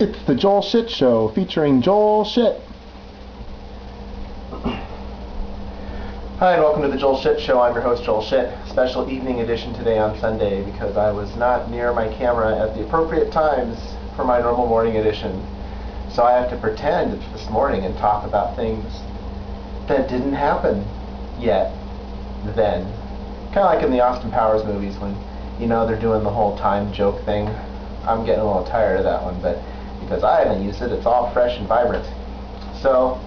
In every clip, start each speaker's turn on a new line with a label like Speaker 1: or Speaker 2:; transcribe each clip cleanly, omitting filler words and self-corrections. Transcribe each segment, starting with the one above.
Speaker 1: It's the Joel Shit Show featuring Joel Shit.
Speaker 2: Hi and welcome to the Joel Shit Show. I'm your host Joel Shit. Special evening edition today on Sunday because I was not near my camera at the appropriate times for my normal morning edition. So I have to pretend it's this morning and talk about things that didn't happen yet then. Kind of like in the Austin Powers movies when, you know, they're doing the whole time joke thing. I'm getting a little tired of that one, but because I haven't used it, it's all fresh and vibrant. So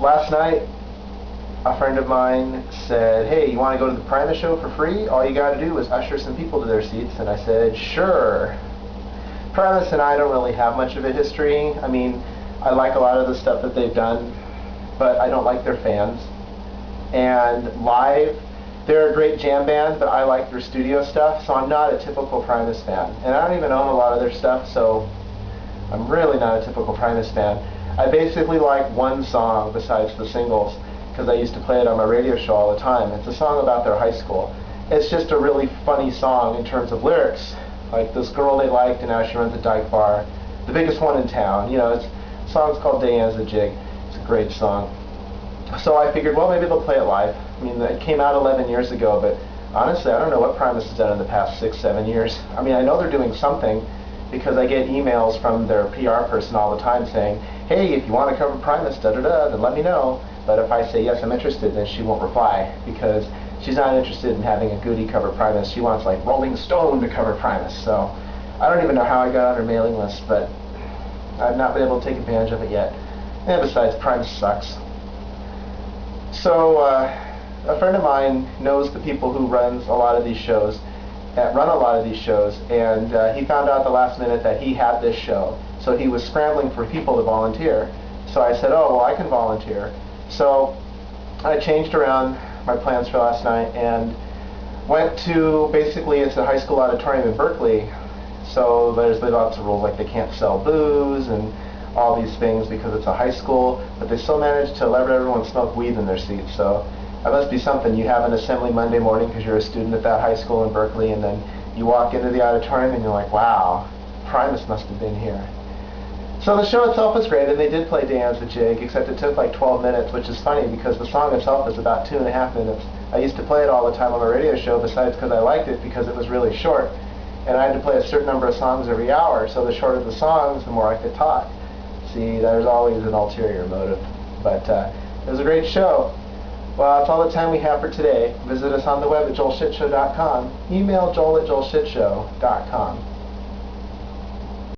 Speaker 2: last night a friend of mine said, hey, you want to go to the Primus show for free? All you got to do is usher some people to their seats. And I said, sure. Primus and I don't really have much of a history. I mean, I like a lot of the stuff that they've done, but I don't like their fans. And live, they're a great jam band, but I like their studio stuff, so I'm not a typical Primus fan. And I don't even own a lot of their stuff, so I'm really not a typical Primus fan. I basically like one song besides the singles, because I used to play it on my radio show all the time. It's a song about their high school. It's just a really funny song in terms of lyrics. Like this girl they liked and now she runs a dyke bar. The biggest one in town. You know, the song's called Diane's a Jig. It's a great song. So I figured, well, maybe they'll play it live. I mean, it came out 11 years ago, but honestly, I don't know what Primus has done in the past 6, 7 years. I mean, I know they're doing something because I get emails from their PR person all the time saying, hey, if you want to cover Primus, da-da-da, then let me know. But if I say, yes, I'm interested, then she won't reply because she's not interested in having a Goody cover Primus. She wants, like, Rolling Stone to cover Primus. So I don't even know how I got on her mailing list, but I've not been able to take advantage of it yet. And besides, Primus sucks. So a friend of mine knows the people who run a lot of these shows, and he found out at the last minute that he had this show. So he was scrambling for people to volunteer. So I said, oh, well, I can volunteer. So I changed around my plans for last night and went to, basically it's a high school auditorium in Berkeley, so there's lots of rules, like they can't sell booze and all these things because it's a high school, but they still managed to let everyone smoke weed in their seats. So that must be something. You have an assembly Monday morning because you're a student at that high school in Berkeley, and then you walk into the auditorium and you're like, wow, Primus must have been here. So the show itself was great, and they did play Diane's a Jig, except it took like 12 minutes, which is funny because the song itself is about 2.5 minutes. I used to play it all the time on my radio show, besides because I liked it because it was really short, and I had to play a certain number of songs every hour, so the shorter the songs, the more I could talk. See, there's always an ulterior motive, but it was a great show. Well, that's all the time we have for today. Visit us on the web at joelshitshow.com. Email joel@joelshitshow.com.